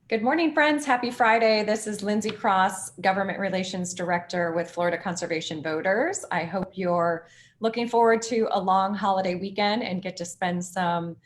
Good morning, friends. Happy Friday. This is Lindsay Cross, Government Relations Director with Florida Conservation Voters. I hope you're looking forward to a long holiday weekend and get to spend some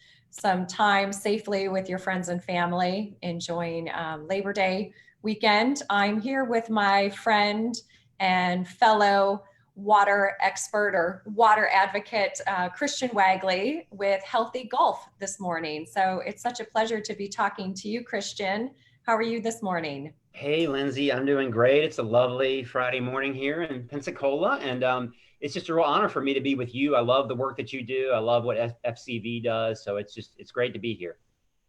time safely with your friends and family, enjoying Labor Day weekend. I'm here with my friend and fellow water expert or water advocate, Christian Wagley with Healthy Gulf this morning. So it's such a pleasure to be talking to you, Christian. How are you this morning? Hey, Lindsay, I'm doing great. It's a lovely Friday morning here in Pensacola, and it's just a real honor for me to be with you. I love the work that you do. I love what FCV does, so it's great to be here.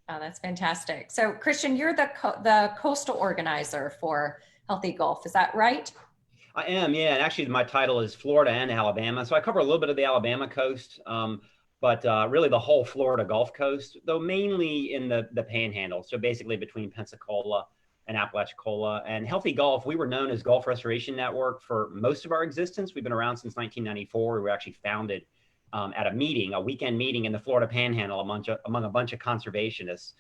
Oh, that's fantastic. So, Christian, you're the coastal organizer for Healthy Gulf. Is that right? I am, yeah, and actually my title is Florida and Alabama, so I cover a little bit of the Alabama coast, but really the whole Florida Gulf Coast, though mainly in the Panhandle. So basically between Pensacola and Apalachicola. And Healthy Gulf, we were known as Gulf Restoration Network for most of our existence. We've been around since 1994. We were actually founded at a weekend meeting in the Florida Panhandle among a bunch of conservationists.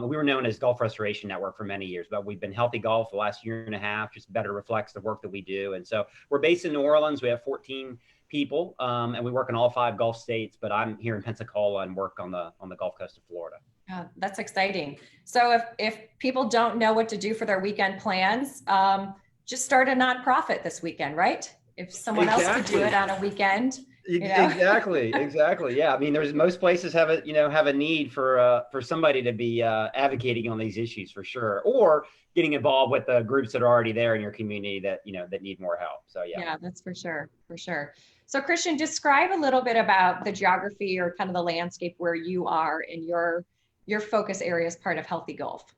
We were known as Gulf Restoration Network for many years, but we've been Healthy Gulf the last year and a half, just better reflects the work that we do. And so we're based in New Orleans. We have 14 people, and we work in all 5 Gulf states, but I'm here in Pensacola and work on the Gulf Coast of Florida. That's exciting. So, if people don't know what to do for their weekend plans, just start a nonprofit this weekend, right? If someone else could do it Exactly. on a weekend, Exactly. Yeah. I mean, there's most places have a need for somebody to be advocating on these issues for sure, or getting involved with the groups that are already there in your community that that need more help. So yeah. Yeah, that's for sure, for sure. So, Christian, describe a little bit about the geography or kind of the landscape where you are in your focus area as part of Healthy Gulf.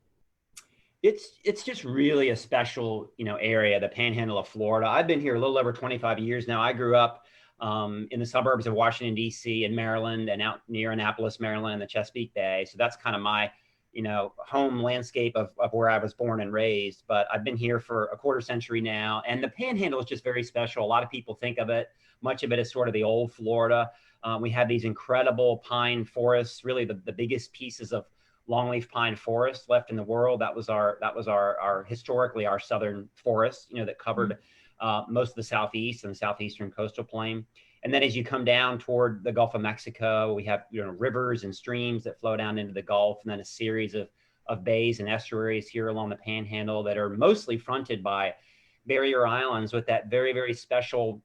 It's just really a special area, the Panhandle of Florida. I've been here a little over 25 years now. I grew up in the suburbs of Washington D.C. and Maryland, and out near Annapolis, Maryland, and the Chesapeake Bay. So that's kind of my home landscape of where I was born and raised. But I've been here for a quarter century now, and the Panhandle is just very special. A lot of people think of it, much of it as sort of the old Florida. We have these incredible pine forests, really the biggest pieces of longleaf pine forest left in the world. That was our historically our southern forest, that covered most of the southeast and the southeastern coastal plain. And then as you come down toward the Gulf of Mexico, we have rivers and streams that flow down into the Gulf, and then a series of bays and estuaries here along the Panhandle that are mostly fronted by barrier islands with that very, very special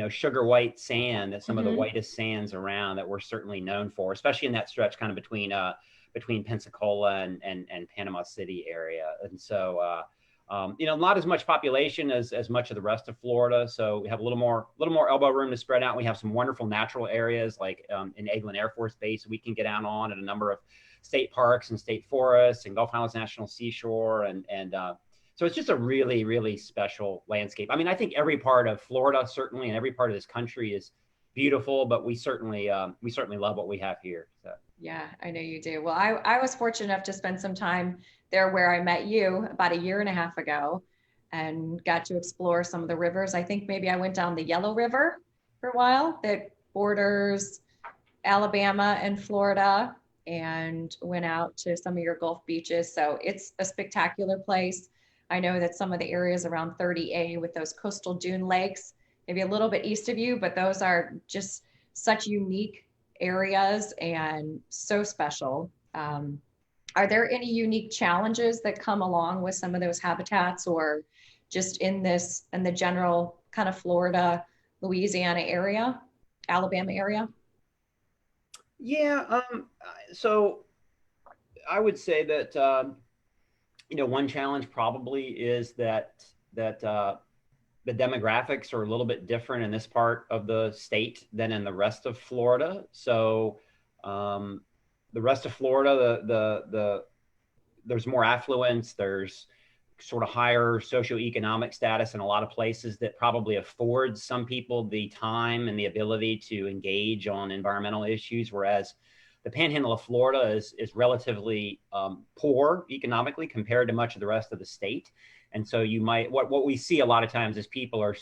sugar white sand, that some of the Mm-hmm. whitest sands around that we're certainly known for, especially in that stretch kind of between Pensacola and Panama City area. And so, not as much population as much of the rest of Florida. So we have a little more elbow room to spread out. We have some wonderful natural areas like in Eglin Air Force Base we can get out on, and a number of state parks and state forests and Gulf Highlands National Seashore. And so it's just a really, really special landscape. I mean, I think every part of Florida, certainly, and every part of this country is beautiful, but we certainly love what we have here. So. Yeah, I know you do. Well, I was fortunate enough to spend some time there where I met you about a year and a half ago and got to explore some of the rivers. I think maybe I went down the Yellow River for a while that borders Alabama and Florida, and went out to some of your Gulf beaches. So it's a spectacular place. I know that some of the areas around 30A with those coastal dune lakes, maybe a little bit east of you, but those are just such unique areas and so special. Are there any unique challenges that come along with some of those habitats, or just in the general kind of Florida, Louisiana area, Alabama area? Yeah, so I would say that one challenge probably is that the demographics are a little bit different in this part of the state than in the rest of Florida. So the rest of Florida, there's more affluence, there's sort of higher socioeconomic status in a lot of places that probably affords some people the time and the ability to engage on environmental issues, whereas the Panhandle of Florida is relatively poor economically compared to much of the rest of the state. And so what we see a lot of times is people are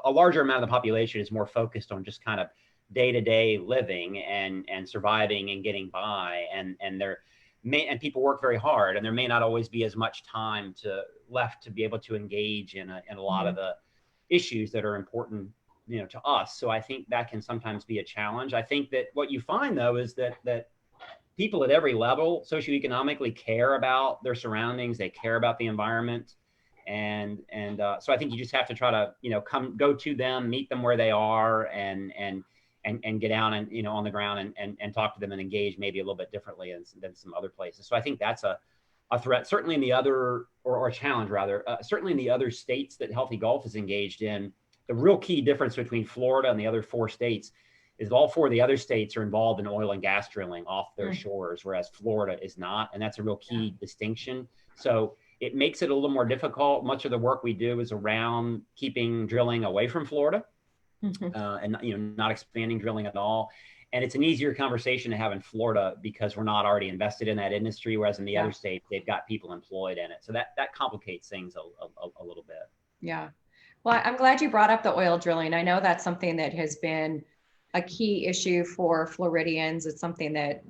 a larger amount of the population is more focused on just kind of day-to-day living and surviving and getting by, and and people work very hard, and there may not always be as much time left to be able to engage in a lot of the issues that are important, to us. So I think that can sometimes be a challenge. I think that what you find though is that people at every level socioeconomically care about their surroundings, they care about the environment. And so I think you just have to try to, go to them, meet them where they are, and get down and, on the ground and talk to them and engage maybe a little bit differently than some other places. So I think that's a threat, certainly in the other, or a challenge rather, certainly in the other states that Healthy Gulf is engaged in. The real key difference between Florida and the other 4 states is all 4 of the other states are involved in oil and gas drilling off their shores, whereas Florida is not. And that's a real key distinction. So it makes it a little more difficult. Much of the work we do is around keeping drilling away from Florida, and not expanding drilling at all. And it's an easier conversation to have in Florida because we're not already invested in that industry, whereas in the other states, they've got people employed in it. So that complicates things a little bit. Yeah. Well, I'm glad you brought up the oil drilling. I know that's something that has been a key issue for Floridians. It's something that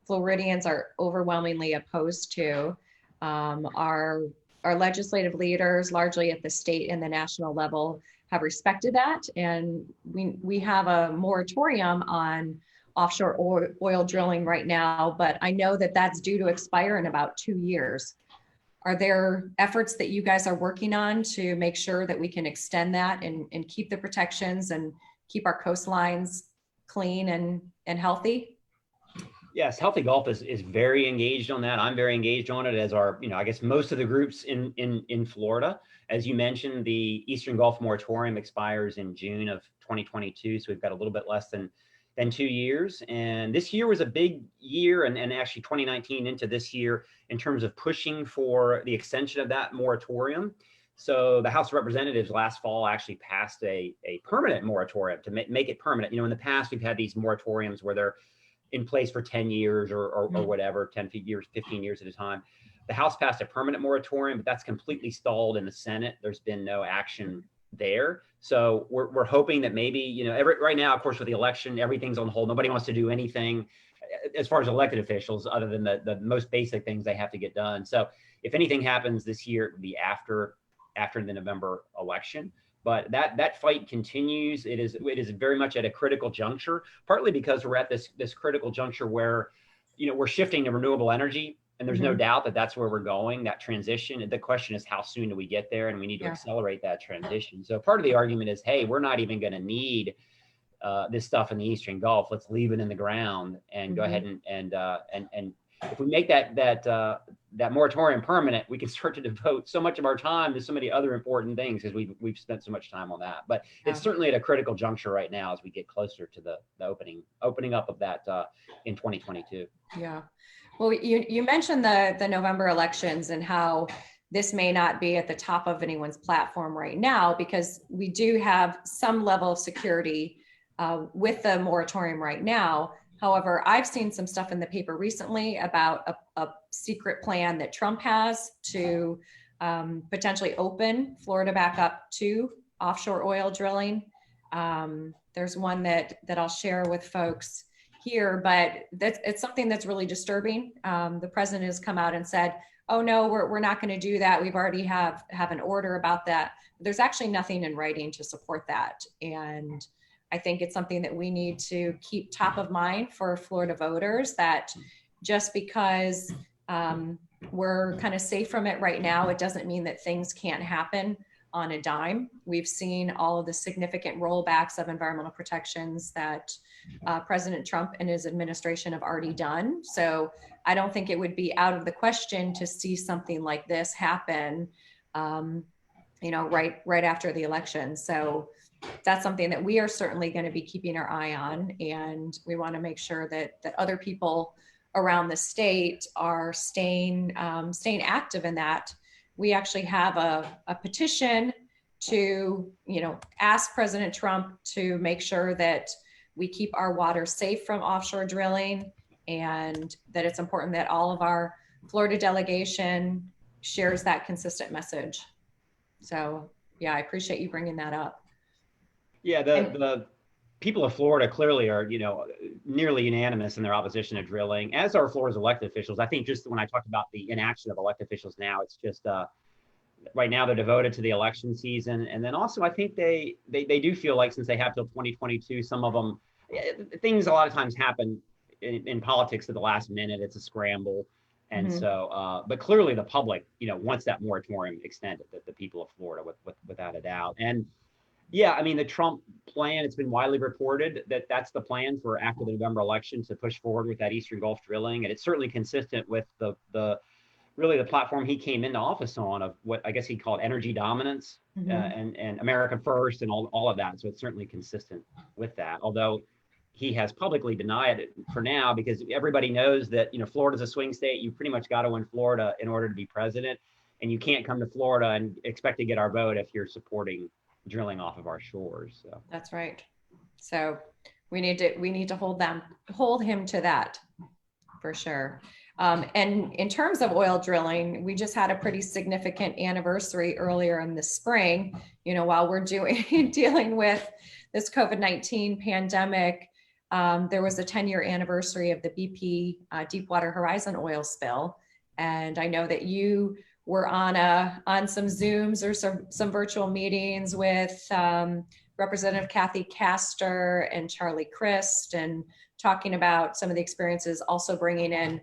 Floridians are overwhelmingly opposed to. Our legislative leaders, largely at the state and the national level, have respected that. And we have a moratorium on offshore oil drilling right now, but I know that that's due to expire in about 2 years. Are there efforts that you guys are working on to make sure that we can extend that and keep the protections and keep our coastlines clean and healthy? Yes, Healthy Gulf is very engaged on that. I'm very engaged on it, as are, I guess most of the groups in Florida. As you mentioned, the Eastern Gulf moratorium expires in June of 2022. So we've got a little bit less than 2 years. And this year was a big year, and actually 2019 into this year, in terms of pushing for the extension of that moratorium. So the House of Representatives last fall actually passed a permanent moratorium to make it permanent. In the past, we've had these moratoriums where they're in place for 10 years or whatever, 10 years, 15 years at a time. The House passed a permanent moratorium, but that's completely stalled in the Senate. There's been no action there. So we're hoping that maybe, right now, of course, with the election, everything's on hold. Nobody wants to do anything as far as elected officials, other than the most basic things they have to get done. So if anything happens this year, it would be after the November election. But that fight continues. It is very much at a critical juncture, partly because we're at this critical juncture where, we're shifting to renewable energy. And there's no doubt that that's where we're going, that transition. And the question is, how soon do we get there? And we need to accelerate that transition. So part of the argument is, hey, we're not even going to need this stuff in the Eastern Gulf. Let's leave it in the ground and go ahead and if we make that moratorium permanent, we can start to devote so much of our time to so many other important things, because we've spent so much time on that. But it's certainly at a critical juncture right now as we get closer to the opening up of that in 2022. Yeah. Well, you mentioned the November elections and how this may not be at the top of anyone's platform right now, because we do have some level of security with the moratorium right now. However, I've seen some stuff in the paper recently about a secret plan that Trump has to potentially open Florida back up to offshore oil drilling. There's one that I'll share with folks here, but it's something that's really disturbing. The president has come out and said, oh no, we're not going to do that. We've already have an order about that. There's actually nothing in writing to support that. And I think it's something that we need to keep top of mind for Florida voters, that just because we're kind of safe from it right now, it doesn't mean that things can't happen on a dime. We've seen all of the significant rollbacks of environmental protections that President Trump and his administration have already done. So I don't think it would be out of the question to see something like this happen, right after the election. So that's something that we are certainly going to be keeping our eye on, and we want to make sure that other people around the state are staying active in that. We actually have a petition to, ask President Trump to make sure that we keep our water safe from offshore drilling, and that it's important that all of our Florida delegation shares that consistent message. So yeah, I appreciate you bringing that up. Yeah, people of Florida clearly are, nearly unanimous in their opposition to drilling, as are Florida's elected officials. I think just when I talked about the inaction of elected officials now, it's just right now they're devoted to the election season. And then also I think they do feel like since they have till 2022, some of them, things a lot of times happen in politics at the last minute. It's a scramble. And so, but clearly the public, wants that moratorium extended, that the people of Florida, without a doubt. And yeah, I mean, the Trump plan, it's been widely reported that that's the plan for after the November election, to push forward with that Eastern Gulf drilling. And it's certainly consistent with really the platform he came into office on, of what I guess he called energy dominance, and America first and all of that. So it's certainly consistent with that, although he has publicly denied it for now, because everybody knows that, Florida's a swing state. You pretty much got to win Florida in order to be president. And you can't come to Florida and expect to get our vote if you're supporting drilling off of our shores. So that's right. So we need to hold him to that for sure. And in terms of oil drilling, we just had a pretty significant anniversary earlier in the spring, while we're dealing with this COVID-19 pandemic. There was a 10-year anniversary of the BP Deepwater Horizon oil spill. And I know that you were on some Zooms or some virtual meetings with Representative Kathy Castor and Charlie Crist, and talking about some of the experiences, also bringing in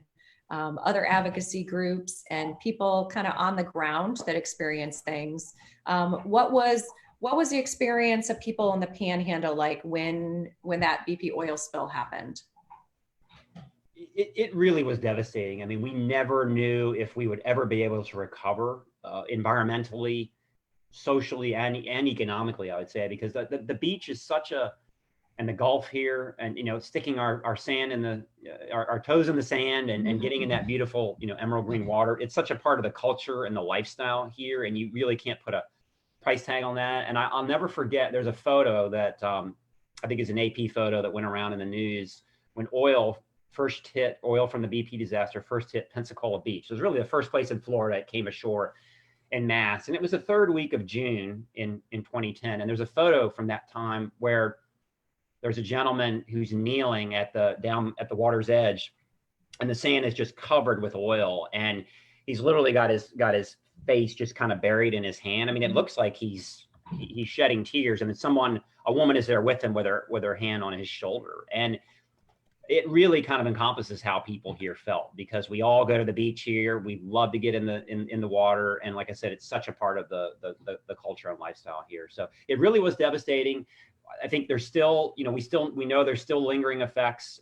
other advocacy groups and people kind of on the ground that experience things. What was the experience of people in the Panhandle like when that BP oil spill happened? It really was devastating. I mean, we never knew if we would ever be able to recover environmentally, socially, and economically, I would say, because the beach is and the Gulf here, and sticking our sand in our toes in the sand, and getting in that beautiful emerald green water. It's such a part of the culture and the lifestyle here, and you really can't put a price tag on that. And I'll never forget. There's a photo that I think is an AP photo that went around in the news when oil from the BP disaster first hit Pensacola Beach. It was really the first place in Florida it came ashore en masse, and it was the third week of June in 2010. And there's a photo from that time where there's a gentleman who's kneeling down at the water's edge, and the sand is just covered with oil, and he's literally got his face just kind of buried in his hand. I mean, it looks like he's shedding tears, and then a woman is there with him with her hand on his shoulder. And it really kind of encompasses how people here felt, because we all go to the beach here. We love to get in the water, and like I said, it's such a part of the culture and lifestyle here. So it really was devastating. I think there's still, we know there's still lingering effects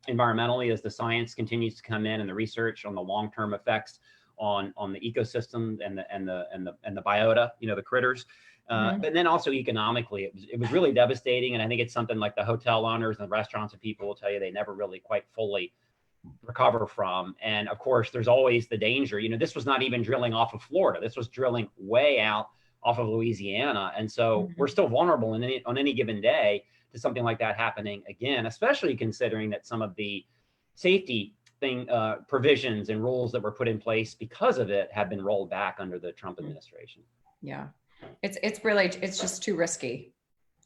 environmentally as the science continues to come in, and the research on the long-term effects on the ecosystem and the biota, the critters. But then also economically, it was really devastating. And I think it's something like the hotel owners and the restaurants and people will tell you they never really quite fully recover from. And of course, there's always the danger. This was not even drilling off of Florida. This was drilling way out off of Louisiana. And so we're still vulnerable on any given day to something like that happening again, especially considering that some of the safety provisions and rules that were put in place because of it have been rolled back under the Trump administration. Yeah. It's just too risky.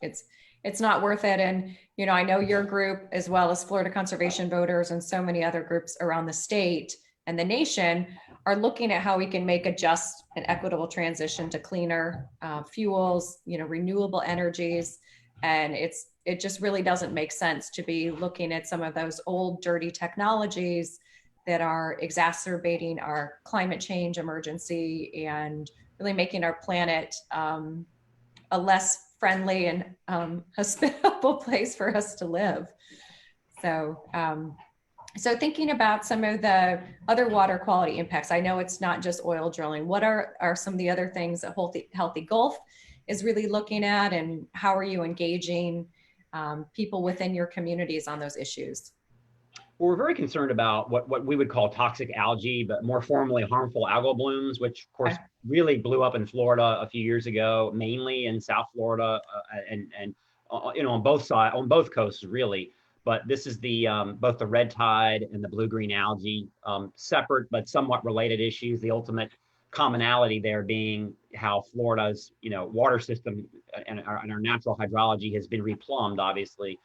It's not worth it. And, I know your group, as well as Florida Conservation Voters and so many other groups around the state and the nation, are looking at how we can make a just and equitable transition to cleaner fuels, renewable energies. And it just really doesn't make sense to be looking at some of those old dirty technologies that are exacerbating our climate change emergency and really making our planet a less friendly and hospitable place for us to live. So thinking about some of the other water quality impacts, I know it's not just oil drilling. What are some of the other things that Healthy Gulf is really looking at, and how are you engaging people within your communities on those issues? Well, we're very concerned about what we would call toxic algae, but more formally harmful algal blooms, which of course really blew up in Florida a few years ago, mainly in South Florida, and on both coasts really. But this is both the red tide and the blue-green algae, separate but somewhat related issues. The ultimate commonality there being how Florida's water system our natural hydrology has been replumbed, obviously,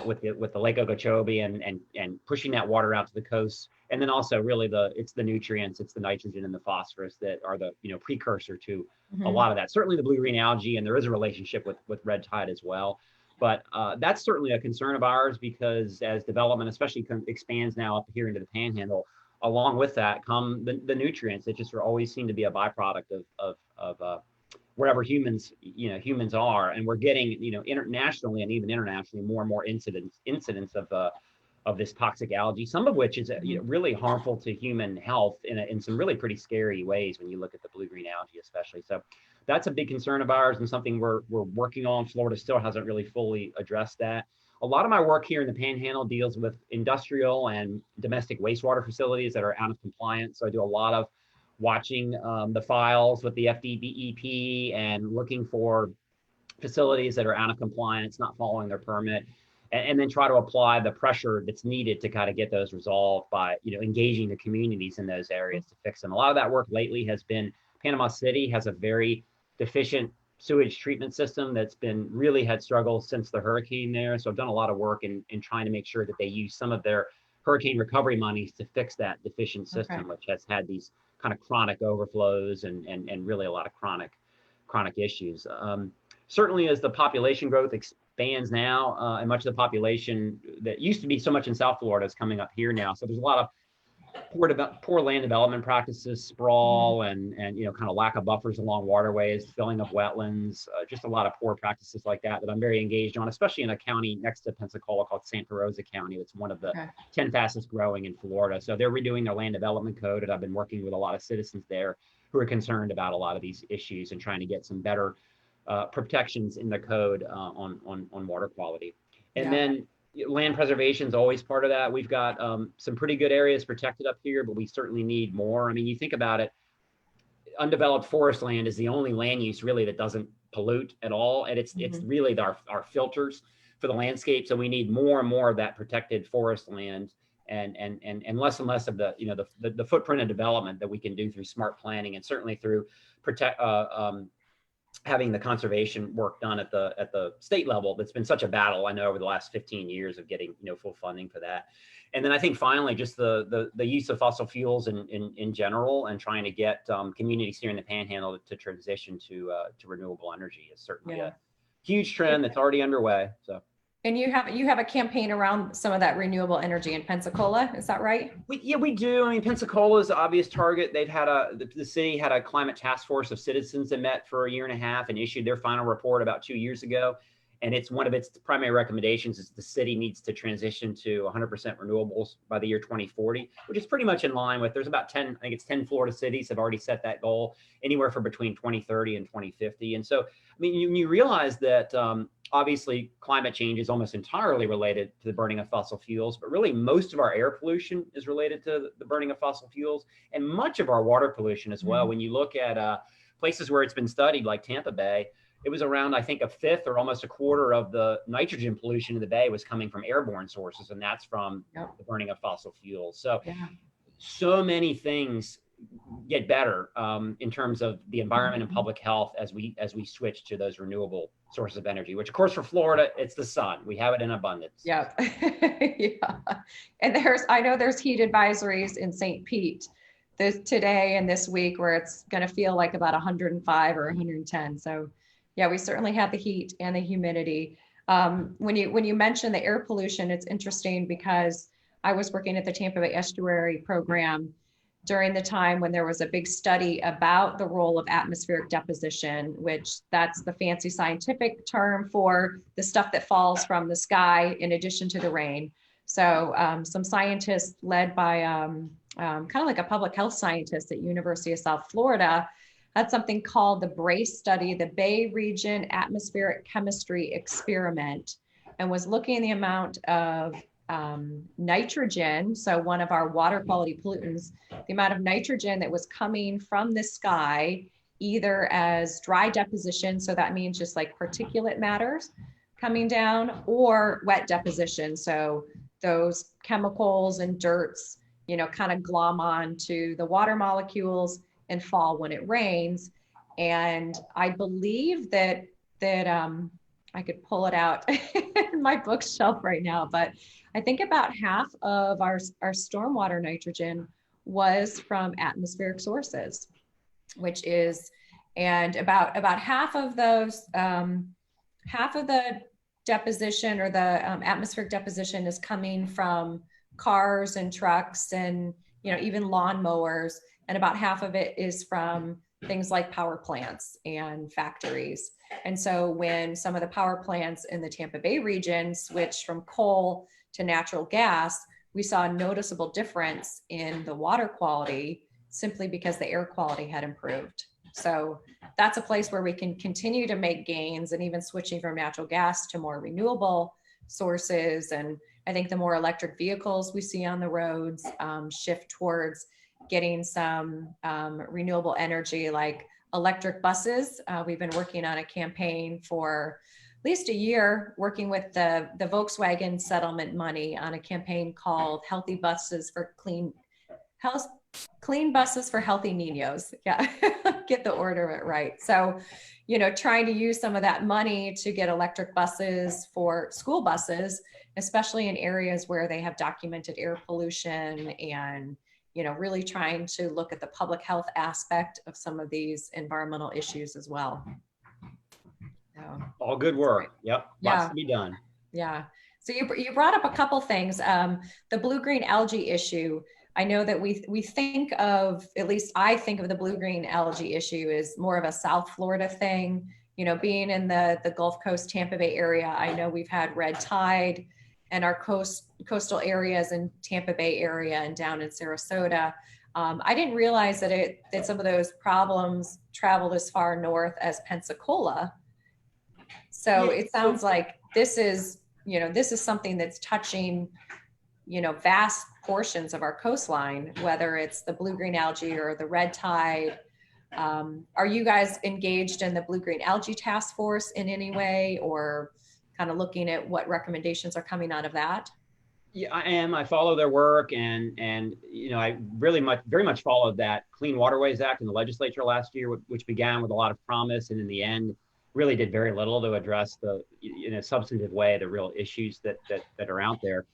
with the Lake Okeechobee and pushing that water out to the coast. And then also really it's the nutrients, it's the nitrogen and the phosphorus that are the precursor to a lot of that. Certainly the blue-green algae, and there is a relationship with red tide as well. But that's certainly a concern of ours, because as development, especially expands now up here into the Panhandle, along with that come the nutrients that just always seem to be a byproduct of wherever humans are. And we're getting, internationally and even internationally, more and more incidents of this toxic algae, some of which is really harmful to human health in some really pretty scary ways when you look at the blue-green algae especially. So that's a big concern of ours and something we're working on. Florida still hasn't really fully addressed that. A lot of my work here in the Panhandle deals with industrial and domestic wastewater facilities that are out of compliance. So I do a lot of watching the files with the FDBEP and looking for facilities that are out of compliance, not following their permit, and then try to apply the pressure that's needed to kind of get those resolved by engaging the communities in those areas to fix them. A lot of that work lately has been Panama City has a very deficient sewage treatment system that's really had struggles since the hurricane there. So I've done a lot of work in trying to make sure that they use some of their hurricane recovery monies to fix that deficient system, which has had these kind of chronic overflows and really a lot of chronic issues. Certainly as the population growth expands now, and much of the population that used to be so much in South Florida is coming up here now. So there's a lot of poor land development practices, sprawl, and kind of lack of buffers along waterways, filling of wetlands, just a lot of poor practices like that I'm very engaged on, especially in a county next to Pensacola called Santa Rosa County. That's one of the 10 fastest growing in Florida. So they're redoing their land development code, and I've been working with a lot of citizens there who are concerned about a lot of these issues and trying to get some better protections in the code on water quality. And then land preservation is always part of that. We've got some pretty good areas protected up here, but we certainly need more. I mean, you think about it, undeveloped forest land is the only land use really that doesn't pollute at all. And it's really our filters for the landscape. So we need more and more of that protected forest land and less and less of the footprint of development that we can do through smart planning, and certainly through having the conservation work done at the state level. That's been such a battle, I know, over the last 15 years of getting full funding for that. And then I think finally just the use of fossil fuels in general, and trying to get communities here in the Panhandle to transition to renewable energy is certainly a huge trend that's already underway. So. And you have a campaign around some of that renewable energy in Pensacola, is that right? We do. I mean, Pensacola is the obvious target. They've had the city had a climate task force of citizens that met for a year and a half and issued their final report about 2 years ago. And it's one of its primary recommendations is the city needs to transition to 100% renewables by the year 2040, which is pretty much in line with, there's about 10 Florida cities have already set that goal, anywhere from between 2030 and 2050. And so, I mean, you realize that obviously climate change is almost entirely related to the burning of fossil fuels, but really most of our air pollution is related to the burning of fossil fuels, and much of our water pollution as well. When you look at places where it's been studied, like Tampa Bay, it was around, I think, a fifth or almost a quarter of the nitrogen pollution in the bay was coming from airborne sources, and that's from the burning of fossil fuels. So, so many things get better in terms of the environment and public health as we switch to those renewable sources of energy, which of course for Florida, it's the sun. We have it in abundance. Yeah. And I know there's heat advisories in St. Pete today and this week where it's going to feel like about 105 or 110. So yeah, we certainly have the heat and the humidity. When you mention the air pollution, it's interesting because I was working at the Tampa Bay Estuary program during the time when there was a big study about the role of atmospheric deposition, which that's the fancy scientific term for the stuff that falls from the sky in addition to the rain. So some scientists led by kind of like a public health scientist at University of South Florida had something called the BRACE study, the Bay Region Atmospheric Chemistry Experiment, and was looking at the amount of nitrogen, so one of our water quality pollutants, the amount of nitrogen that was coming from the sky, either as dry deposition, so that means just like particulate matters coming down, or wet deposition, so those chemicals and dirts, kind of glom on to the water molecules and fall when it rains. And I believe that that I could pull it out in my bookshelf right now, but I think about half of our stormwater nitrogen was from atmospheric sources, which is, and about half of those, half of the deposition, or the atmospheric deposition, is coming from cars and trucks and, you know, even lawn mowers. And about half of it is from things like power plants and factories. And so when some of the power plants in the Tampa Bay region switched from coal to natural gas, we saw a noticeable difference in the water quality simply because the air quality had improved. So that's a place where we can continue to make gains, and even switching from natural gas to more renewable sources. And I think the more electric vehicles we see on the roads shift towards getting some renewable energy, like electric buses. We've been working on a campaign for at least a year, working with the Volkswagen settlement money on a campaign called Healthy Buses for Clean Buses for Healthy Niños. Yeah, get the order of it right. So, you know, trying to use some of that money to get electric buses for school buses, especially in areas where they have documented air pollution, and, you know, really trying to look at the public health aspect of some of these environmental issues as well. So, all good work. Yep. Lots to be done. Yeah. So you brought up a couple things. The blue-green algae issue. I know that we think of, at least I think of the blue-green algae issue as more of a South Florida thing. You know, being in the Gulf Coast, Tampa Bay area, I know we've had red tide, and our coastal areas in Tampa Bay area and down in Sarasota. I didn't realize that some of those problems traveled as far north as Pensacola. So it sounds like this is something that's touching, you know, vast portions of our coastline, whether it's the blue-green algae or the red tide. Are you guys engaged in the blue-green algae task force in any way, or kind of looking at what recommendations are coming out of that? Yeah, I am. I follow their work, and you know, I very much followed that Clean Waterways Act in the legislature last year, which began with a lot of promise, and in the end really did very little to address in a substantive way the real issues that are out there.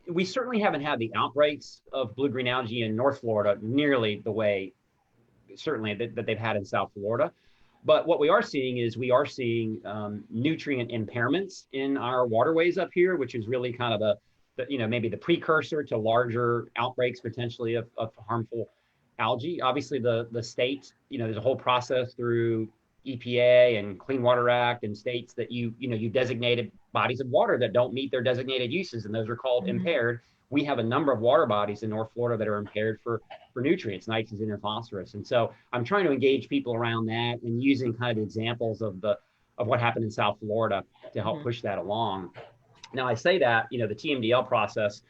We certainly haven't had the outbreaks of blue-green algae in North Florida nearly the way certainly that they've had in South Florida. But what we are seeing is nutrient impairments in our waterways up here, which is really kind of maybe the precursor to larger outbreaks potentially of harmful algae. Obviously, the state, you know, there's a whole process through EPA and Clean Water Act and states that you designated bodies of water that don't meet their designated uses, and those are called impaired. We have a number of water bodies in North Florida that are impaired for nutrients, nitrogen and phosphorus. And so I'm trying to engage people around that and using kind of examples of what happened in South Florida to help push that along. Now, I say that, you know, the TMDL process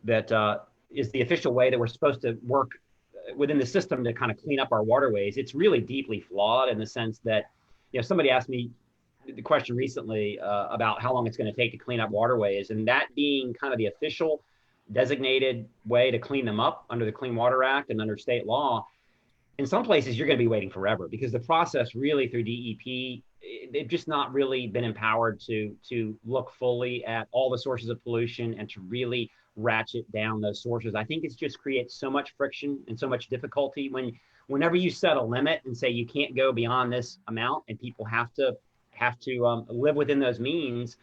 that is the official way that we're supposed to work within the system to kind of clean up our waterways. It's really deeply flawed in the sense that, you know, somebody asked me the question recently about how long it's going to take to clean up waterways, and that being kind of the official designated way to clean them up under the Clean Water Act and under state law. In some places, you're going to be waiting forever because the process really through DEP, they've just not really been empowered to look fully at all the sources of pollution and to really ratchet down those sources. I think it just creates so much friction and so much difficulty whenever you set a limit and say you can't go beyond this amount, and people have to live within those means,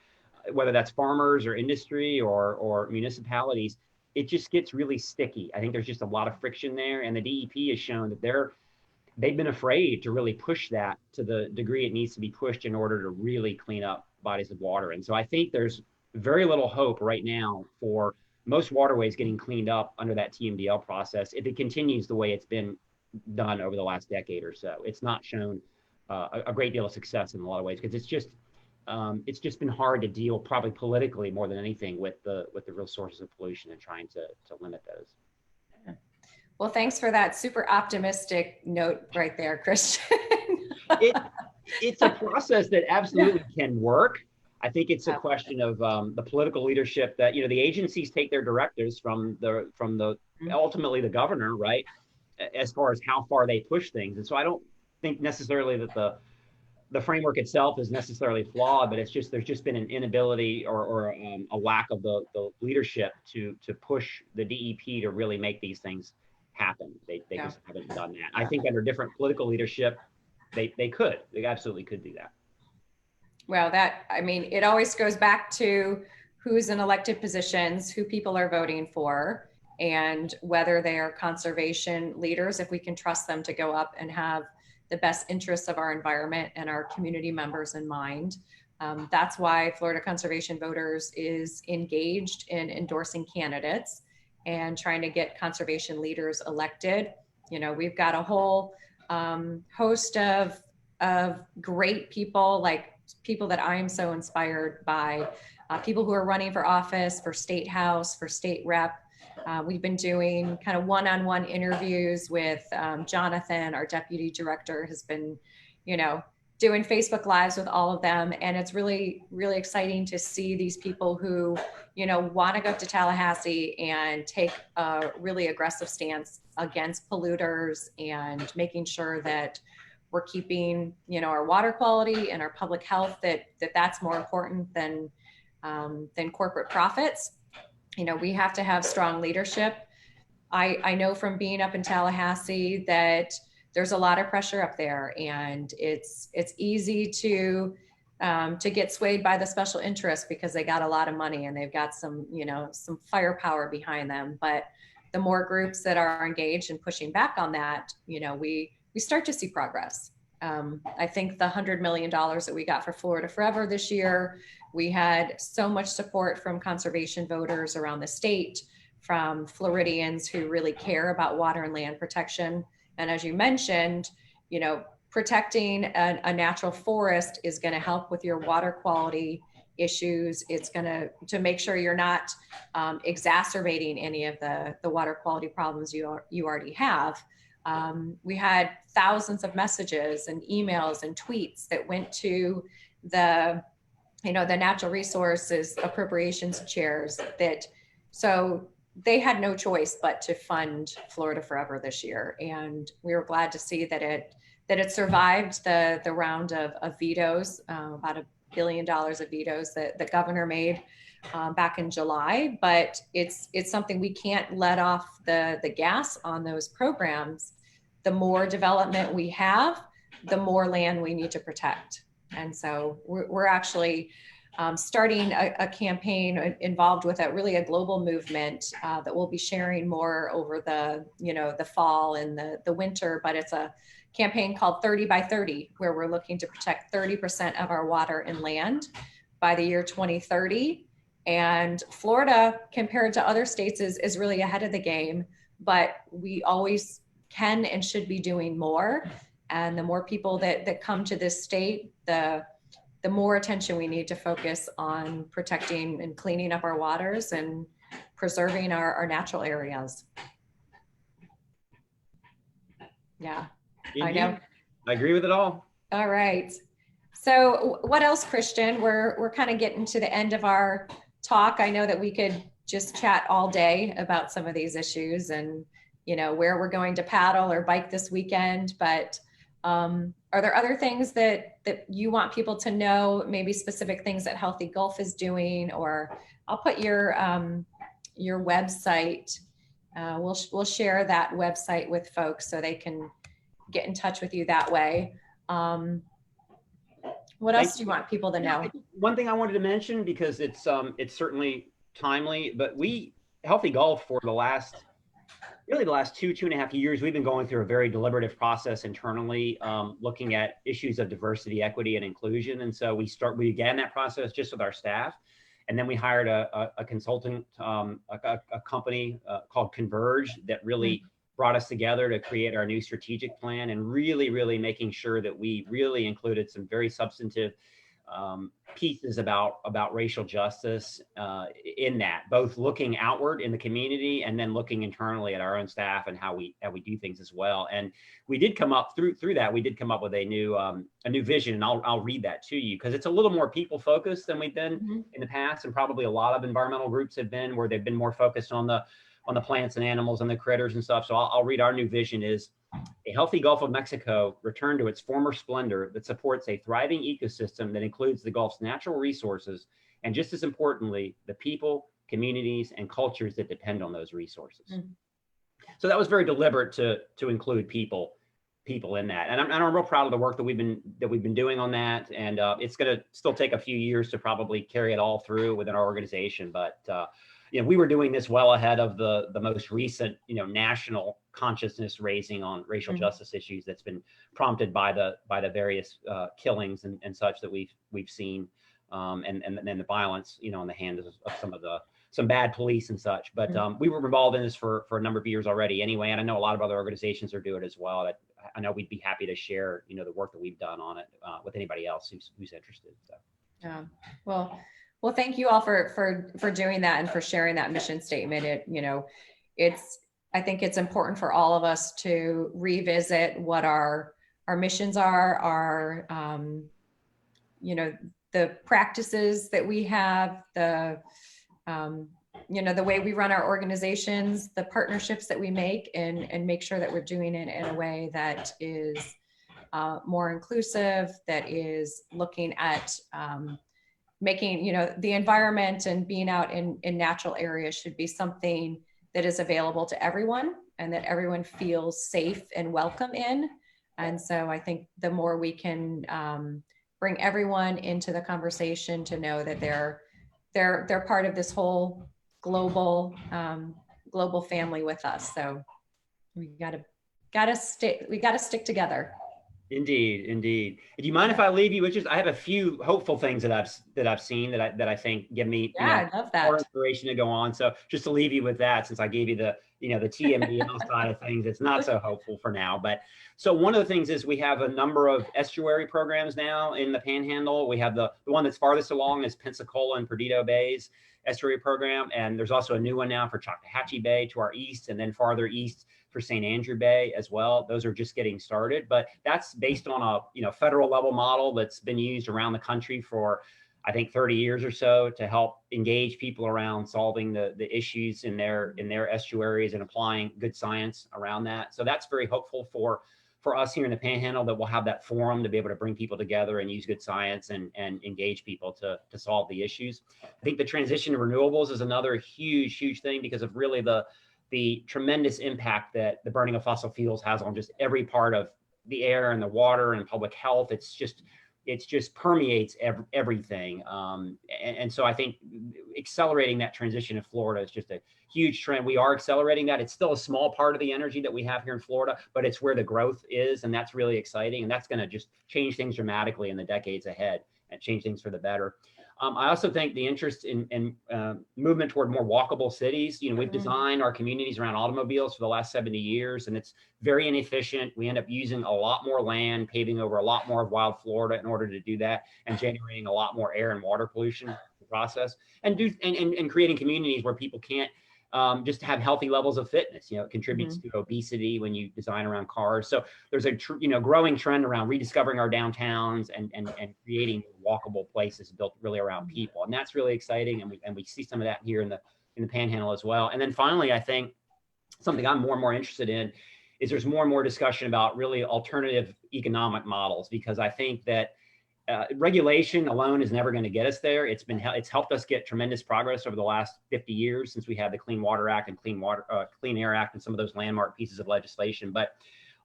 whether that's farmers or industry or municipalities. It just gets really sticky. I think there's just a lot of friction there, and the DEP has shown that they've been afraid to really push that to the degree it needs to be pushed in order to really clean up bodies of water. And so I think there's very little hope right now for most waterways getting cleaned up under that TMDL process if it continues the way it's been done over the last decade or so. It's not shown a great deal of success in a lot of ways because it's just been hard to deal, probably politically more than anything, with the real sources of pollution and trying to limit those. Well, thanks for that super optimistic note right there, Christian. It's a process that absolutely can work. I think it's a question of the political leadership that, you know, the agencies take their directives from the ultimately the governor, right, as far as how far they push things. And so I don't think necessarily that the framework itself is necessarily flawed, but it's just there's just been an inability or a lack of the leadership to push the DEP to really make these things happen. They Yeah. just haven't done that. I think under different political leadership, they absolutely could do that. Well, I mean, it always goes back to who's in elected positions, who people are voting for, and whether they are conservation leaders, if we can trust them to go up and have the best interests of our environment and our community members in mind. That's why Florida Conservation Voters is engaged in endorsing candidates and trying to get conservation leaders elected. You know, we've got a whole host of great people, like people that I am so inspired by, people who are running for office, for state house, for state rep. We've been doing kind of one-on-one interviews with Jonathan, our deputy director, has been, you know, doing Facebook Lives with all of them. And it's really, really exciting to see these people who, you know, want to go up to Tallahassee and take a really aggressive stance against polluters and making sure that we're keeping, you know, our water quality and our public health, that's more important than corporate profits. You know, we have to have strong leadership. I know from being up in Tallahassee that there's a lot of pressure up there, and it's easy to get swayed by the special interests because they got a lot of money and they've got some, you know, some firepower behind them. But the more groups that are engaged and pushing back on that, you know, we start to see progress. I think the $100 million that we got for Florida Forever this year, we had so much support from conservation voters around the state, from Floridians who really care about water and land protection. And as you mentioned, you know, protecting a natural forest is going to help with your water quality issues. It's going to make sure you're not exacerbating any of the water quality problems you already have. We had thousands of messages and emails and tweets that went to the natural resources appropriations chairs so they had no choice but to fund Florida Forever this year. And we were glad to see that it survived the round of vetoes, about $1 billion of vetoes that the governor made back in July. But it's something we can't let off the gas on those programs. The more development we have, the more land we need to protect. And so we're actually starting a campaign involved with a global movement that we'll be sharing more over the fall and the winter. But it's a campaign called 30 by 30, where we're looking to protect 30% of our water and land by the year 2030. And Florida, compared to other states, is really ahead of the game, but we always can and should be doing more. And the more people that come to this state, the more attention we need to focus on protecting and cleaning up our waters and preserving our natural areas. Yeah, indeed. I know. I agree with it all. All right. So what else, Christian? We're kind of getting to the end of our talk. I know that we could just chat all day about some of these issues and, you know, where we're going to paddle or bike this weekend, but are there other things that you want people to know, maybe specific things that Healthy Gulf is doing? Or I'll put your website. We'll share that website with folks so they can get in touch with you that way. What else do you want people to know? One thing I wanted to mention, because it's certainly timely, but Healthy Gulf, for the last 2.5 years, we've been going through a very deliberative process internally, looking at issues of diversity, equity, and inclusion. And so we began that process just with our staff. And then we hired a consultant, a company called Converge that really brought us together to create our new strategic plan, and really, really making sure that we really included some very substantive pieces about racial justice in that, both looking outward in the community and then looking internally at our own staff and how we do things as well. And we did come up through that. We did come up with a new vision, and I'll read that to you, because it's a little more people focused than we've been in the past, and probably a lot of environmental groups have been, where they've been more focused on the plants and animals and the critters and stuff. So I'll read. Our new vision is: A healthy Gulf of Mexico returned to its former splendor that supports a thriving ecosystem that includes the Gulf's natural resources and, just as importantly, the people, communities, and cultures that depend on those resources. Mm-hmm. So that was very deliberate to include people in that, and I'm real proud of the work that we've been doing on that. And it's going to still take a few years to probably carry it all through within our organization, but we were doing this well ahead of the most recent national consciousness raising on racial mm-hmm. justice issues that's been prompted by the various killings and such that we've seen, and then the violence in the hands of some bad police and such. But mm-hmm. We were involved in this for a number of years already anyway, and I know a lot of other organizations are doing it as well. I know we'd be happy to share the work that we've done on it with anybody else who's interested. So. Yeah. Well, thank you all for doing that and for sharing that mission statement. I think it's important for all of us to revisit what our missions are, the practices that we have, the way we run our organizations, the partnerships that we make, and make sure that we're doing it in a way that is more inclusive, that is looking at making, the environment and being out in natural areas should be something that is available to everyone and that everyone feels safe and welcome in. And so I think the more we can bring everyone into the conversation to know that they're part of this whole global family with us. So we gotta stick together. Indeed. Do you mind if I leave you with I have a few hopeful things that I've seen that I think give me I love that. More inspiration to go on. So just to leave you with that, since I gave you the TMDL side of things, it's not so hopeful for now. But so one of the things is we have a number of estuary programs now in the Panhandle. We have the one that's farthest along is Pensacola and Perdido Bays estuary program, and there's also a new one now for Choctawhatchee Bay to our east, and then farther east for St. Andrew Bay as well. Those are just getting started, but that's based on a federal level model that's been used around the country for I think 30 years or so to help engage people around solving the issues in their estuaries and applying good science around that. So that's very hopeful for us here in the Panhandle, that we'll have that forum to be able to bring people together and use good science and engage people to solve the issues. I think the transition to renewables is another huge thing because of really the tremendous impact that the burning of fossil fuels has on just every part of the air and the water and public health. It just permeates everything. And so I think accelerating that transition in Florida is just a huge trend. We are accelerating that. It's still a small part of the energy that we have here in Florida, but it's where the growth is. And that's really exciting. And that's going to just change things dramatically in the decades ahead and change things for the better. I also think the interest in movement toward more walkable cities. We've designed our communities around automobiles for the last 70 years, and it's very inefficient. We end up using a lot more land, paving over a lot more of wild Florida in order to do that, and generating a lot more air and water pollution in the process, and creating communities where people can't just have healthy levels of fitness. It contributes to obesity when you design around cars. So there's a growing trend around rediscovering our downtowns and creating walkable places built really around people, and that's really exciting. And we see some of that here in the Panhandle as well. And then finally, I think something I'm more and more interested in is there's more and more discussion about really alternative economic models, because I think that regulation alone is never going to get us there. It's helped us get tremendous progress over the last 50 years since we had the Clean Water Act and Clean Air Act and some of those landmark pieces of legislation. But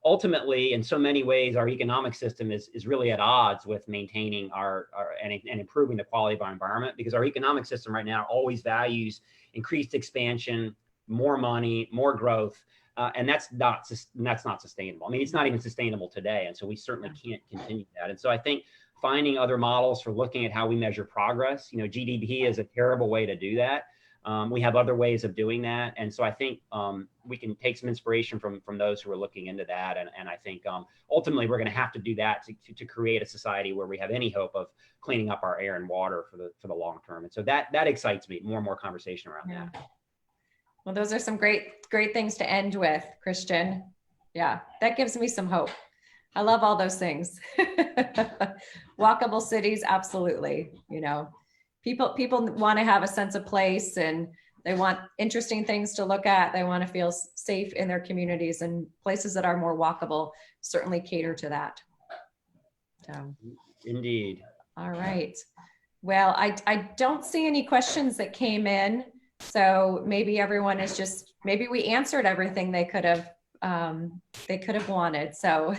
ultimately, in so many ways, our economic system is really at odds with maintaining and improving the quality of our environment, because our economic system right now always values increased expansion, more money, more growth. And that's not sustainable. I mean, it's not even sustainable today. And so we certainly can't continue that. And so I think finding other models for looking at how we measure progress, GDP is a terrible way to do that. We have other ways of doing that. And so I think we can take some inspiration from those who are looking into that. And I think ultimately we're going to have to do that to create a society where we have any hope of cleaning up our air and water for the long term. And so that excites me, more and more conversation around that. Well, those are some great things to end with, Christian. Yeah, that gives me some hope. I love all those things. Walkable cities, absolutely. People want to have a sense of place, and They want interesting things to look at. They want to feel safe in their communities, and places that are more walkable certainly cater to that. So, indeed. All right. Well, I don't see any questions that came in. So maybe everyone is just, maybe we answered everything they could have wanted. So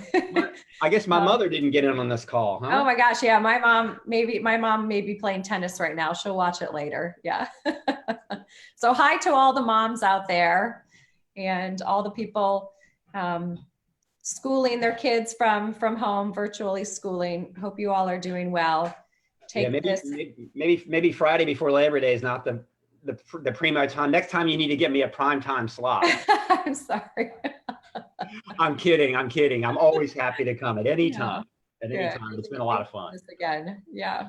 I guess my mother didn't get in on this call, huh? Oh my gosh. Yeah. My mom may be playing tennis right now. She'll watch it later. Yeah. So hi to all the moms out there and all the people, schooling their kids from home, virtually schooling. Hope you all are doing well. Maybe Friday before Labor Day is not the primo time. Next time you need to get me a prime time slot. I'm sorry. I'm kidding. I'm always happy to come at any time. Yeah. At any time. It's been a lot of fun. Again. Yeah.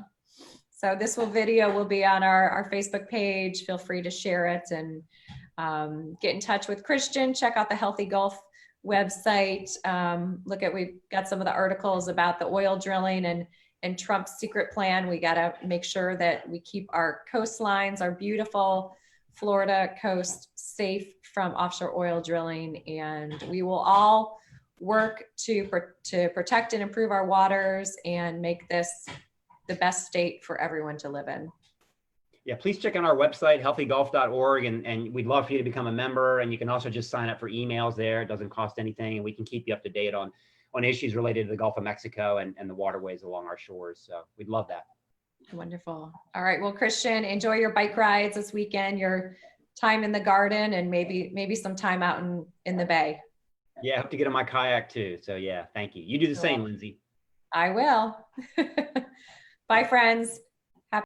So this video will be on our Facebook page. Feel free to share it and get in touch with Christian. Check out the Healthy Gulf website. We've got some of the articles about the oil drilling and Trump's secret plan. We got to make sure that we keep our coastlines, our beautiful Florida coast, safe from offshore oil drilling. And we will all work to protect and improve our waters and make this the best state for everyone to live in. Yeah, please check on our website, healthygulf.org, and we'd love for you to become a member. And you can also just sign up for emails there. It doesn't cost anything, and we can keep you up to date on issues related to the Gulf of Mexico and the waterways along our shores. So we'd love that. Wonderful. All right. Well, Christian, enjoy your bike rides this weekend, your time in the garden, and maybe some time out in the bay. Yeah, I hope to get on my kayak too. So yeah, thank you. You do the same, Lindsay. I will. Bye, friends.